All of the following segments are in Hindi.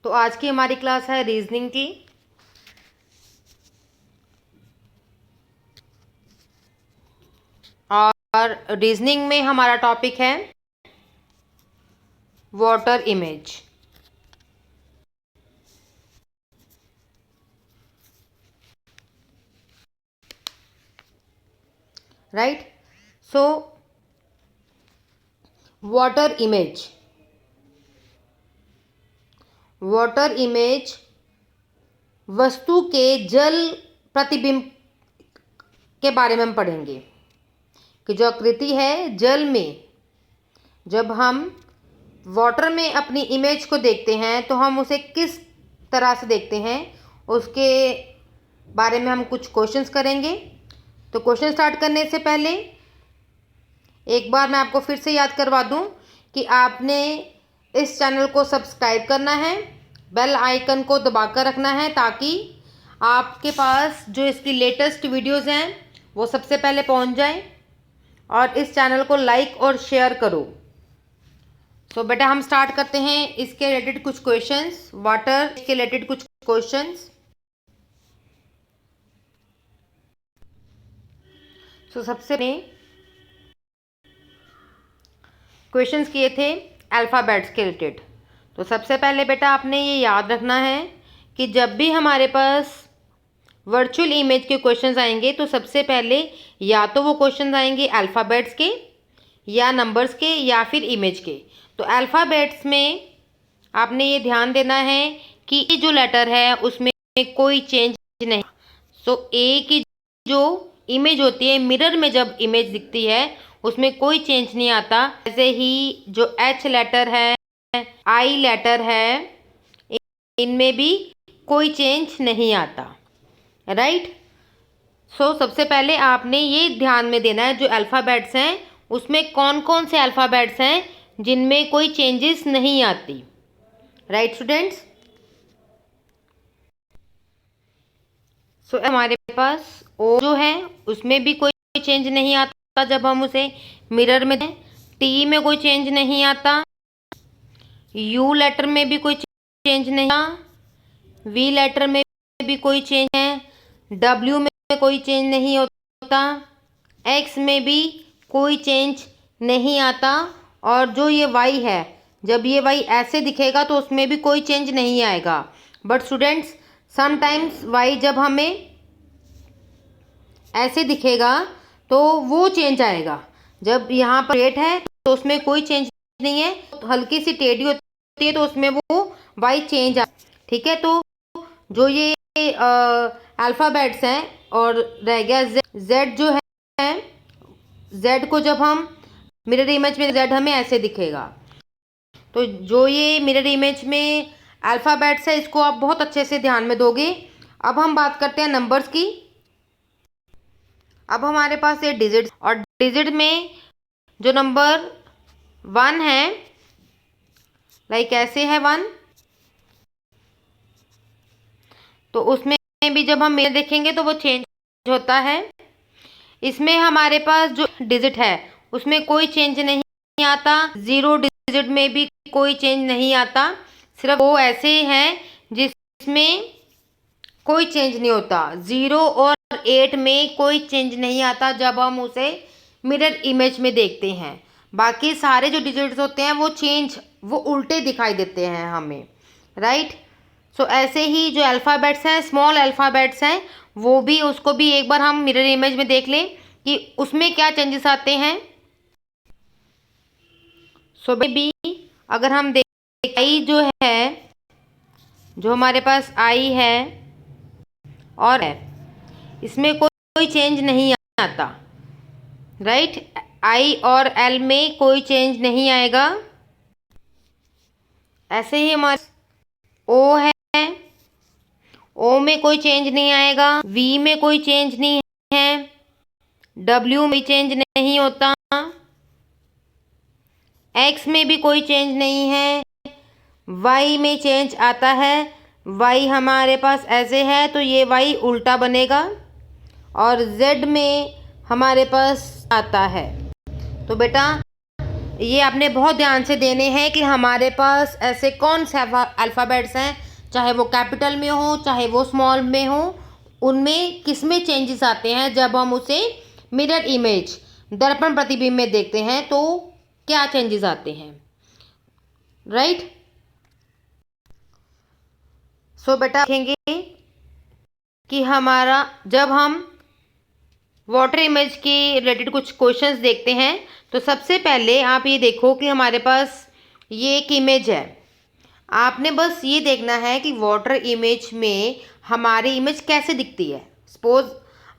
तो आज की हमारी क्लास है रीजनिंग की। और रीजनिंग में हमारा टॉपिक है water image. Right. So water image वस्तु के जल प्रतिबिंब के बारे में हम पढ़ेंगे कि जो आकृति है जल में, जब हम वाटर में अपनी इमेज को देखते हैं तो हम उसे किस तरह से देखते हैं, उसके बारे में हम कुछ क्वेश्चंस करेंगे। तो क्वेश्चन स्टार्ट करने से पहले एक बार मैं आपको फिर से याद करवा दूं कि आपने इस चैनल को सब्सक्राइब करना है, बेल आइकन को दबाकर रखना है ताकि आपके पास जो इसकी लेटेस्ट वीडियोस हैं वो सबसे पहले पहुंच जाएं। और इस चैनल को लाइक और शेयर करो। तो बेटा हम स्टार्ट करते हैं इसके रिलेटेड कुछ क्वेश्चंस, वाटर के रिलेटेड कुछ क्वेश्चंस। तो सबसे पहले क्वेश्चंस किए थे अल्फ़ाबेट्स के रिलेटेड। तो सबसे पहले बेटा आपने ये याद रखना है कि जब भी हमारे पास वर्चुअल इमेज के क्वेश्चंस आएंगे तो सबसे पहले या तो वो क्वेश्चंस आएंगे अल्फ़ाबेट्स के या नंबर्स के या फिर इमेज के। तो अल्फ़ाबेट्स में आपने ये ध्यान देना है कि ये जो लेटर है उसमें कोई चेंज नहीं। सो ए की जो इमेज होती है, मिरर में जब इमेज दिखती है उसमें कोई चेंज नहीं आता। ऐसे ही जो एच लेटर है, आई लेटर है, इनमें भी कोई चेंज नहीं आता। राइट। सो सबसे पहले आपने ये ध्यान में देना है जो अल्फ़ाबेट्स हैं उसमें कौन कौन से अल्फ़ाबेट्स हैं जिनमें कोई चेंजेस नहीं आती। Right students. सो हमारे पास ओ जो है उसमें भी कोई चेंज नहीं आता जब हम उसे मिरर में दें। टी में कोई चेंज नहीं आता, यू लेटर में भी कोई चेंज नहीं आता, वी लेटर में भी कोई चेंज है, डब्ल्यू में कोई चेंज नहीं होता, एक्स में भी कोई चेंज नहीं आता। और जो ये वाई है, जब ये वाई ऐसे दिखेगा तो उसमें भी कोई चेंज नहीं आएगा। बट स्टूडेंट्स समटाइम्स वाई जब हमें ऐसे दिखेगा तो वो चेंज आएगा। जब यहाँ पर रेट है तो उसमें कोई चेंज नहीं है, तो हल्की सी टेढ़ी होती है तो उसमें वो वाई चेंज आ। ठीक है। तो जो ये अल्फ़ाबेट्स हैं और रह गया जेड जो है, जेड को जब हम मिरर इमेज में जेड हमें ऐसे दिखेगा। तो जो ये मिरर इमेज में अल्फ़ाबेट्स है इसको आप बहुत अच्छे से ध्यान में दोगे। अब हम बात करते हैं नंबर्स की। अब हमारे पास ये डिजिट, और डिजिट में जो नंबर 1 है, लाइक ऐसे है 1, तो उसमें भी जब हम मिरर देखेंगे तो वो चेंज होता है। इसमें हमारे पास जो डिजिट है उसमें कोई चेंज नहीं आता, 0 डिजिट में भी कोई चेंज नहीं आता। सिर्फ वो ऐसे हैं जिसमें कोई चेंज नहीं होता। 0 और 8 में कोई चेंज नहीं आता जब हम उसे मिरर इमेज में देखते हैं। बाकी सारे जो डिजिट्स होते हैं वो उल्टे दिखाई देते हैं हमें। राइट। सो ऐसे ही जो अल्फ़ाबेट्स हैं, स्मॉल अल्फ़ाबेट्स हैं, वो भी उसको भी एक बार हम मिरर इमेज में देख लें कि उसमें क्या चेंजेस आते हैं। सो भी अगर हम देखें आई जो है, जो हमारे पास आई है और है, इसमें कोई चेंज नहीं आता। राइट। आई और एल में कोई चेंज नहीं आएगा। ऐसे ही हमारे ओ है, ओ में कोई चेंज नहीं आएगा, वी में कोई चेंज नहीं है, डब्ल्यू में चेंज नहीं होता, एक्स में भी कोई चेंज नहीं है, वाई में चेंज आता है। वाई हमारे पास ऐसे है तो ये वाई उल्टा बनेगा, और जेड में हमारे पास आता है। तो बेटा ये आपने बहुत ध्यान से देने हैं कि हमारे पास ऐसे कौन से अल्फ़ाबेट्स हैं, चाहे वो कैपिटल में हो चाहे वो स्मॉल में हो, उनमें किस में चेंजेस आते हैं जब हम उसे मिरर इमेज दर्पण प्रतिबिंब में देखते हैं, तो क्या चेंजेस आते हैं, राइट। सो बेटा देखेंगे कि हमारा जब हम वाटर इमेज के रिलेटेड कुछ क्वेश्चंस देखते हैं, तो सबसे पहले आप ये देखो कि हमारे पास ये एक इमेज है। आपने बस ये देखना है कि वाटर इमेज में हमारी इमेज कैसे दिखती है। सपोज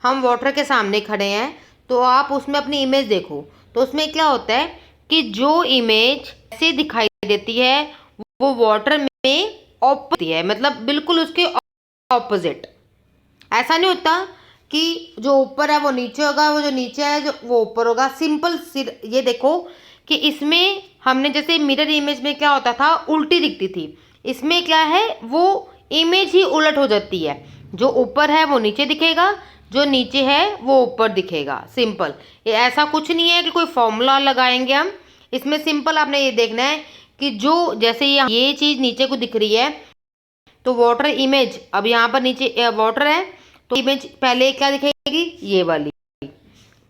हम वाटर के सामने खड़े हैं, तो आप उसमें अपनी इमेज देखो, तो उसमें क्या होता है कि जो इमेज ऐसे दिखाई देती है वो वाटर में ऑपोजिट है, मतलब बिल्कुल उसके ऑपोजिट। ऐसा नहीं होता कि जो ऊपर है वो नीचे होगा, वो जो नीचे है जो वो ऊपर होगा। सिंपल सिर ये देखो कि इसमें हमने जैसे मिरर इमेज में क्या होता था, उल्टी दिखती थी, इसमें क्या है वो इमेज ही उलट हो जाती है। जो ऊपर है वो नीचे दिखेगा, जो नीचे है वो ऊपर दिखेगा। सिंपल, ये ऐसा कुछ नहीं है कि कोई फॉर्मूला लगाएंगे हम इसमें। सिंपल आपने ये देखना है कि जो जैसे ये चीज़ नीचे को दिख रही है, तो वाटर इमेज अब यहाँ पर नीचे वाटर है, तो इमेज पहले क्या दिखेगी, ये वाली,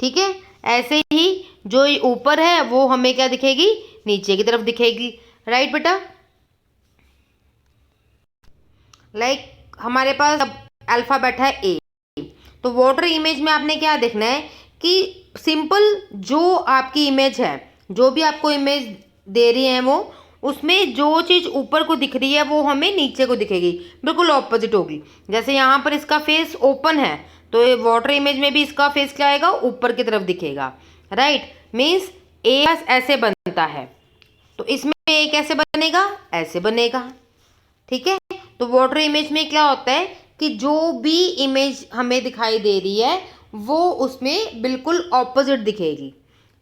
ठीक है। ऐसे ही जो ऊपर है वो हमें क्या दिखेगी, नीचे की तरफ दिखेगी, राइट बेटा। लाइक हमारे पास अब अल्फ़ाबेट है ए, तो वाटर इमेज में आपने क्या देखना है कि सिंपल जो आपकी इमेज है, जो भी आपको इमेज दे रही है वो, उसमें जो चीज़ ऊपर को दिख रही है वो हमें नीचे को दिखेगी, बिल्कुल ऑपोजिट होगी। जैसे यहाँ पर इसका फेस ओपन है, तो ये वाटर इमेज में भी इसका फेस क्या आएगा, ऊपर की तरफ दिखेगा, राइट। मीन्स ए ऐसे बनता है, तो इसमें ए कैसे बनेगा, ऐसे बनेगा, ठीक है। तो वाटर इमेज में क्या होता है कि जो भी इमेज हमें दिखाई दे रही है वो उसमें बिल्कुल ऑपोजिट दिखेगी,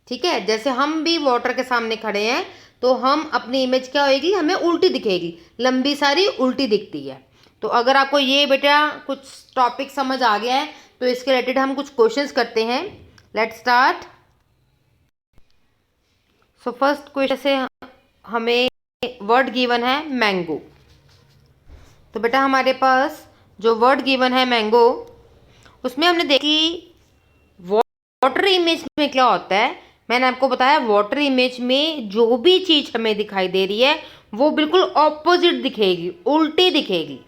ठीक है। जैसे हम भी वाटर के सामने खड़े हैं, तो हम अपनी इमेज क्या होएगी, हमें उल्टी दिखेगी, लंबी सारी उल्टी दिखती है। तो अगर आपको ये बेटा कुछ टॉपिक समझ आ गया है, तो इसके रिलेटेड हम कुछ क्वेश्चंस करते हैं। Let's start. So first question से हमें वर्ड गिवन है मैंगो। तो बेटा हमारे पास जो वर्ड गिवन है मैंगो, उसमें हमने देखी वाटर इमेज में क्या होता है। मैंने आपको बताया वाटर इमेज में जो भी चीज़ हमें दिखाई दे रही है वो बिल्कुल ऑपोजिट दिखेगी, उल्टी दिखेगी,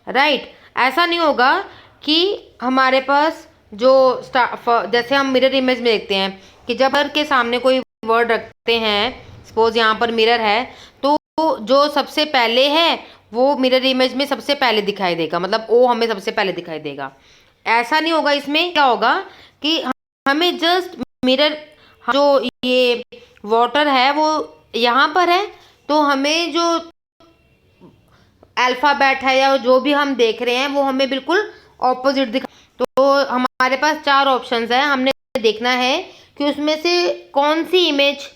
राइट। ऐसा नहीं होगा कि हमारे पास जो जैसे हम मिरर इमेज में देखते हैं कि जब मिरर के सामने कोई वर्ड रखते हैं, सपोज यहाँ पर मिरर है, तो जो सबसे पहले है वो मिरर इमेज में सबसे पहले दिखाई देगा, मतलब ओ हमें सबसे पहले दिखाई देगा। ऐसा नहीं होगा। इसमें क्या होगा कि हमें जस्ट मिरर, जो ये वाटर है वो यहाँ पर है, तो हमें जो अल्फ़ाबेट है या जो भी हम देख रहे हैं वो हमें बिल्कुल ऑपोजिट दिखा। तो हमारे पास चार ऑप्शंस हैं, हमने देखना है कि उसमें से कौन सी इमेज,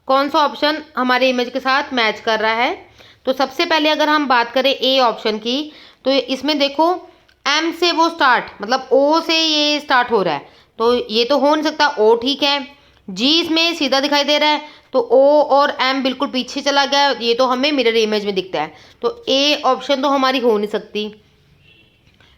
कौन सा ऑप्शन हमारे इमेज के साथ मैच कर रहा है। तो सबसे पहले अगर हम बात करें ए ऑप्शन की, तो इसमें देखो एम से वो स्टार्ट, मतलब ओ से ये स्टार्ट हो रहा है, तो ये तो हो नहीं सकता, ओ ठीक है। जी इसमें सीधा दिखाई दे रहा है, तो ओ और एम बिल्कुल पीछे चला गया, ये तो हमें मिरर इमेज में दिखता है, तो ए ऑप्शन तो हमारी हो नहीं सकती।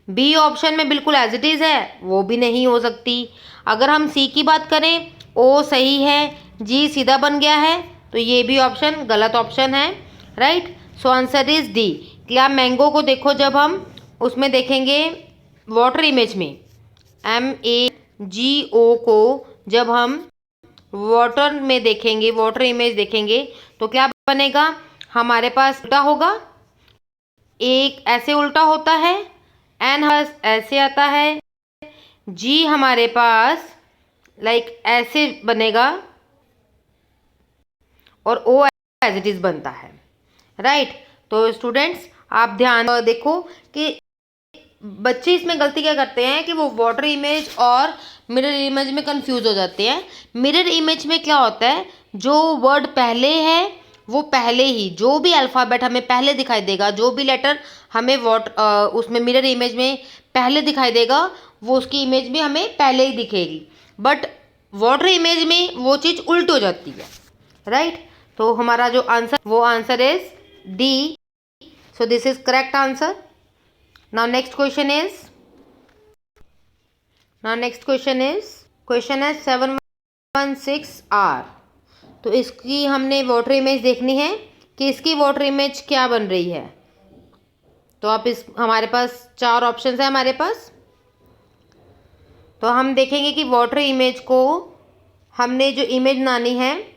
बी ऑप्शन में बिल्कुल एज इट इज़ है, वो भी नहीं हो सकती। अगर हम सी की बात करें, ओ सही है, जी सीधा बन गया है, तो ये भी ऑप्शन गलत ऑप्शन है, right. So answer is D. क्या मैंगो को देखो, जब हम उसमें देखेंगे वाटर इमेज में MANGO को जब हम वाटर में देखेंगे, वाटर इमेज देखेंगे, तो क्या बनेगा, हमारे पास उल्टा होगा, एक ऐसे उल्टा होता है, एन ऐसे आता है, जी हमारे पास लाइक ऐसे बनेगा, और ओ एज इट इज़ बनता है, राइट। तो स्टूडेंट्स आप ध्यान देखो कि बच्चे इसमें गलती क्या करते हैं कि वो वाटर इमेज और मिरर इमेज में कंफ्यूज हो जाते हैं। मिरर इमेज में क्या होता है, जो वर्ड पहले है वो पहले ही, जो भी अल्फ़ाबेट हमें पहले दिखाई देगा, जो भी लेटर हमें उसमें मिरर इमेज में पहले दिखाई देगा, वो उसकी इमेज में हमें पहले ही दिखेगी। बट वाटर इमेज में वो चीज़ उल्ट हो जाती है, राइट। तो हमारा जो आंसर वो answer is D. So this is correct answer. Now next question is question है 716R। तो इसकी हमने वाटर इमेज देखनी है कि इसकी वाटर इमेज क्या बन रही है। तो आप हमारे पास 4 ऑप्शंस है हमारे पास। तो हम देखेंगे कि वाटर इमेज को हमने जो इमेज बनानी है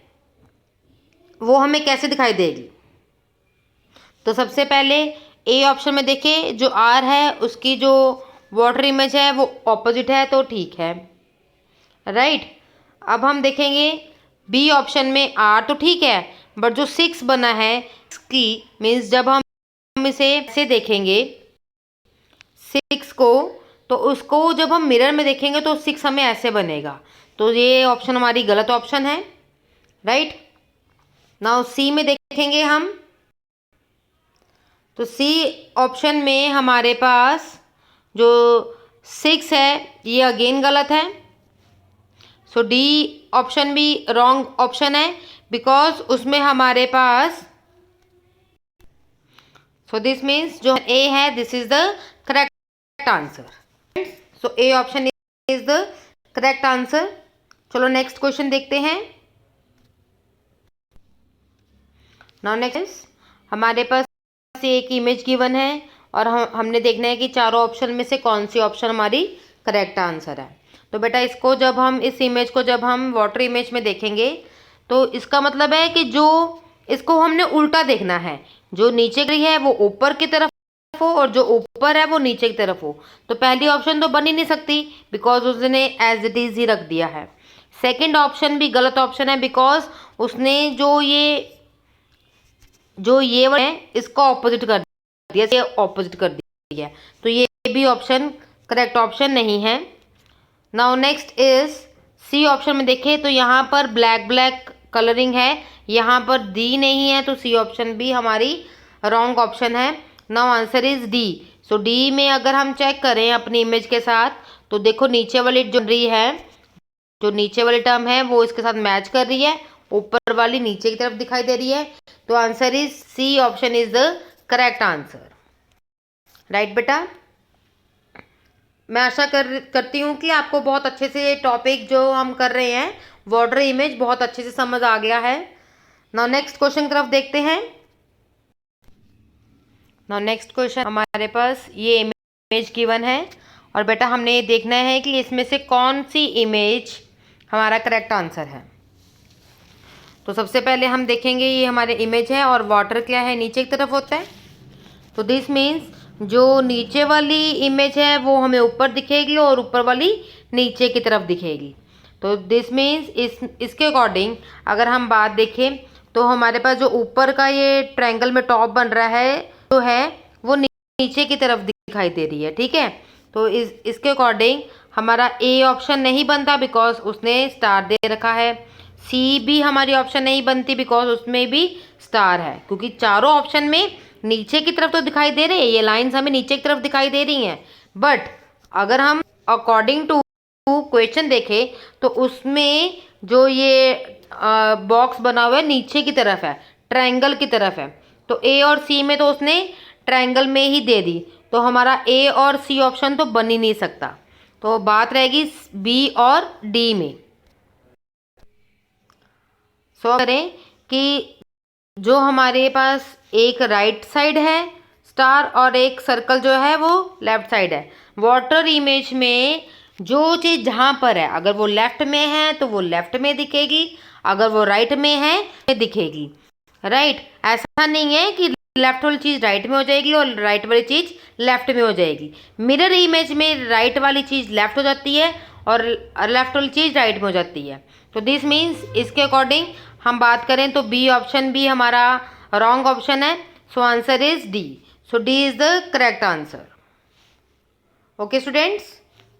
वो हमें कैसे दिखाई देगी। तो सबसे पहले ए ऑप्शन में देखें, जो आर है उसकी जो वाटर इमेज है वो ऑपोजिट है, तो ठीक है, राइट। अब हम देखेंगे बी ऑप्शन में आर तो ठीक है, बट जो 6 बना है इसकी मीन्स जब हम इसे ऐसे देखेंगे 6 को, तो उसको जब हम मिरर में देखेंगे तो 6 हमें ऐसे बनेगा। तो ये ऑप्शन हमारी गलत ऑप्शन है, राइट। नाउ सी में देखेंगे हम, तो सी ऑप्शन में हमारे पास जो 6 है ये अगेन गलत है। सो डी ऑप्शन भी रॉन्ग ऑप्शन है बिकॉज उसमें हमारे पास, सो दिस मीन्स जो ए है this is the correct answer. So A option is the correct answer. चलो नेक्स्ट क्वेश्चन देखते हैं। नाउ नेक्स्ट हमारे पास एक इमेज गिवन है और हमने देखना है कि चारों ऑप्शन में से कौन सी ऑप्शन हमारी करेक्ट आंसर है। तो बेटा इसको जब हम इस इमेज को जब हम वाटर इमेज में देखेंगे तो इसका मतलब है कि जो इसको हमने उल्टा देखना है, जो नीचे की है वो ऊपर की तरफ हो और जो ऊपर है वो नीचे की तरफ हो। तो पहली ऑप्शन तो बन ही नहीं सकती बिकॉज उसने एज इट इज ही रख दिया है। सेकंड ऑप्शन भी गलत ऑप्शन है बिकॉज उसने जो ये है इसको ऑपोजिट कर दिया, ये ऑपोजिट कर दिया, तो ये भी ऑप्शन करेक्ट ऑप्शन नहीं है। Now next is C option में देखें तो यहाँ पर ब्लैक ब्लैक कलरिंग है, यहाँ पर डी नहीं है, तो सी ऑप्शन भी हमारी रॉन्ग ऑप्शन है। Now answer is D. So D में अगर हम चेक करें अपनी इमेज के साथ तो देखो नीचे वाली जो रही है, जो नीचे वाली टर्म है वो इसके साथ मैच कर रही है, ऊपर वाली नीचे की तरफ दिखाई दे रही है। तो answer is C option is the correct answer, right बेटा। मैं आशा करती हूँ कि आपको बहुत अच्छे से ये टॉपिक जो हम कर रहे हैं वाटर इमेज बहुत अच्छे से समझ आ गया है। नाउ नेक्स्ट क्वेश्चन की तरफ देखते हैं। नाउ नेक्स्ट क्वेश्चन हमारे पास ये इमेज गिवन है और बेटा हमने ये देखना है कि इसमें से कौन सी इमेज हमारा करेक्ट आंसर है। तो सबसे पहले हम देखेंगे ये हमारे इमेज है और वाटर क्या है नीचे की तरफ होता है, तो दिस मीन्स जो नीचे वाली इमेज है वो हमें ऊपर दिखेगी और ऊपर वाली नीचे की तरफ दिखेगी। तो दिस मीन्स इसके अकॉर्डिंग अगर हम बात देखें तो हमारे पास जो ऊपर का ये ट्रायंगल में टॉप बन रहा है जो है वो नीचे की तरफ दिखाई दे रही है, ठीक है। तो इसके अकॉर्डिंग हमारा ए ऑप्शन नहीं बनता बिकॉज उसने स्टार दे रखा है। सी भी हमारी ऑप्शन नहीं बनती बिकॉज उसमें भी स्टार है, क्योंकि चारों ऑप्शन में नीचे की तरफ तो दिखाई दे रहे हैं, ये लाइंस हमें नीचे की तरफ दिखाई दे रही हैं, बट अगर हम अकॉर्डिंग टू क्वेश्चन देखें तो उसमें जो ये बॉक्स बना हुआ है नीचे की तरफ है, ट्रायंगल की तरफ है। तो ए और सी में तो उसने ट्रायंगल में ही दे दी, तो हमारा ए और सी ऑप्शन तो बन ही नहीं सकता। तो बात रहेगी बी और डी में। सो करें कि जो हमारे पास एक राइट साइड है स्टार और एक सर्कल जो है वो लेफ्ट साइड है। वाटर इमेज में जो चीज़ जहाँ पर है अगर वो लेफ्ट में है तो वो लेफ्ट में दिखेगी, अगर वो राइट में है तो दिखेगी, राइट। ऐसा नहीं है कि लेफ्ट वाली चीज़ राइट में हो जाएगी और राइट वाली चीज़ लेफ्ट में हो जाएगी। मिरर इमेज में राइट वाली चीज़ लेफ्ट हो जाती है और लेफ्ट वाली चीज़ राइट में हो जाती है। तो दिस मीन्स इसके अकॉर्डिंग हम बात करें तो बी ऑप्शन भी हमारा रॉन्ग ऑप्शन है। So answer is D. So D is the correct answer. Okay students,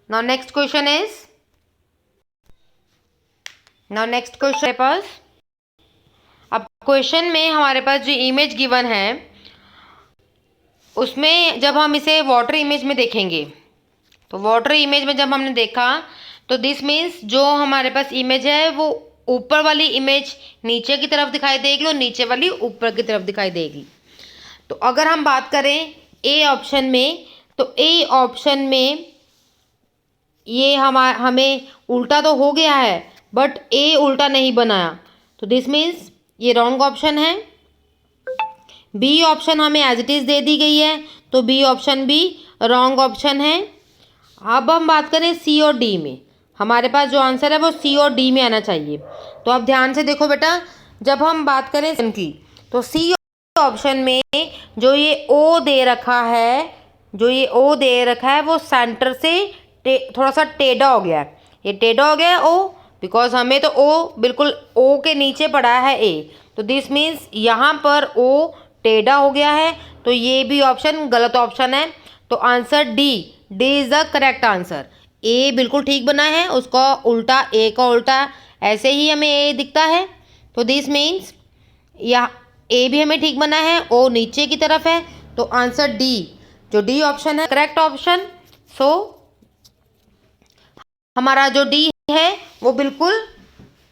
now next question is हमारे पास, अब क्वेश्चन में हमारे पास जो इमेज गिवन है उसमें जब हम इसे वाटर इमेज में देखेंगे तो वाटर इमेज में जब हमने देखा तो दिस मीन्स जो हमारे पास इमेज है वो ऊपर वाली इमेज नीचे की तरफ दिखाई देगी और नीचे वाली ऊपर की तरफ दिखाई देगी। तो अगर हम बात करें ए ऑप्शन में, तो ए ऑप्शन में ये हमें उल्टा तो हो गया है, बट ए उल्टा नहीं बनाया, तो दिस मीन्स ये रॉन्ग ऑप्शन है। बी ऑप्शन हमें एज इट इज़ दे दी गई है, तो बी ऑप्शन भी रॉन्ग ऑप्शन है। अब हम बात करें सी और डी में, हमारे पास जो आंसर है वो सी और डी में आना चाहिए। तो अब ध्यान से देखो बेटा, जब हम बात करें की, तो सी ऑप्शन में जो ये ओ दे रखा है, जो ये ओ दे रखा है वो सेंटर से थोड़ा सा टेढ़ा हो गया है। ये टेढ़ा हो गया है ओ, बिकॉज हमें तो ओ बिल्कुल ओ के नीचे पड़ा है ए, तो दिस मीन्स यहाँ पर ओ टेढ़ा हो गया है, तो ये भी ऑप्शन गलत ऑप्शन है। तो answer D is the correct answer. ए बिल्कुल ठीक बना है, उसका उल्टा, ए का उल्टा ऐसे ही हमें ए दिखता है, तो दिस मीन्स या ए भी हमें ठीक बना है, ओ नीचे की तरफ है, तो आंसर डी, जो डी ऑप्शन है करेक्ट ऑप्शन। सो हमारा जो डी है वो बिल्कुल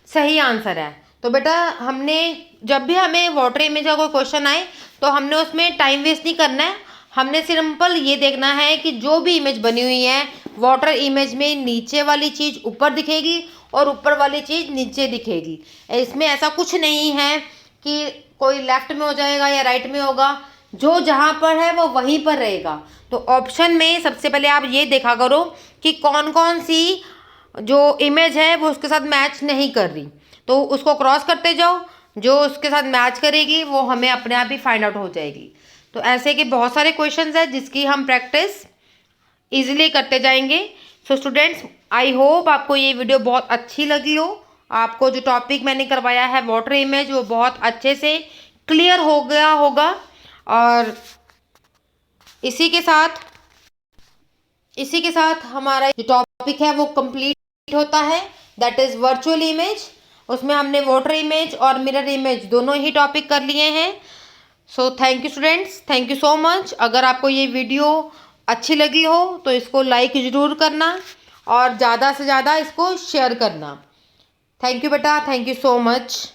सही आंसर है। तो बेटा हमने जब भी हमें वाटर इमेज का कोई क्वेश्चन आए तो हमने उसमें टाइम वेस्ट नहीं करना है, हमने सिंपल ये देखना है कि जो भी इमेज बनी हुई है वाटर इमेज में नीचे वाली चीज़ ऊपर दिखेगी और ऊपर वाली चीज़ नीचे दिखेगी। इसमें ऐसा कुछ नहीं है कि कोई लेफ्ट में हो जाएगा या राइट में होगा, जो जहाँ पर है वो वहीं पर रहेगा। तो ऑप्शन में सबसे पहले आप ये देखा करो कि कौन कौन सी जो इमेज है वो उसके साथ मैच नहीं कर रही, तो उसको क्रॉस करते जाओ, जो उसके साथ मैच करेगी वो हमें अपने आप ही फाइंड आउट हो जाएगी। तो ऐसे के बहुत सारे क्वेश्चंस हैं जिसकी हम प्रैक्टिस इजीली करते जाएंगे। सो स्टूडेंट्स, आई होप आपको ये वीडियो बहुत अच्छी लगी हो, आपको जो टॉपिक मैंने करवाया है वाटर इमेज वो बहुत अच्छे से क्लियर हो गया होगा। और इसी के साथ हमारा जो टॉपिक है वो कंप्लीट होता है, दैट इज़ वर्चुअल इमेज। उसमें हमने वाटर इमेज और मिरर इमेज दोनों ही टॉपिक कर लिए हैं। So thank you students, thank you so much. अगर आपको ये वीडियो अच्छी लगी हो तो इसको लाइक ज़रूर करना और ज़्यादा से ज़्यादा इसको शेयर करना। थैंक यू बेटा, थैंक यू सो मच।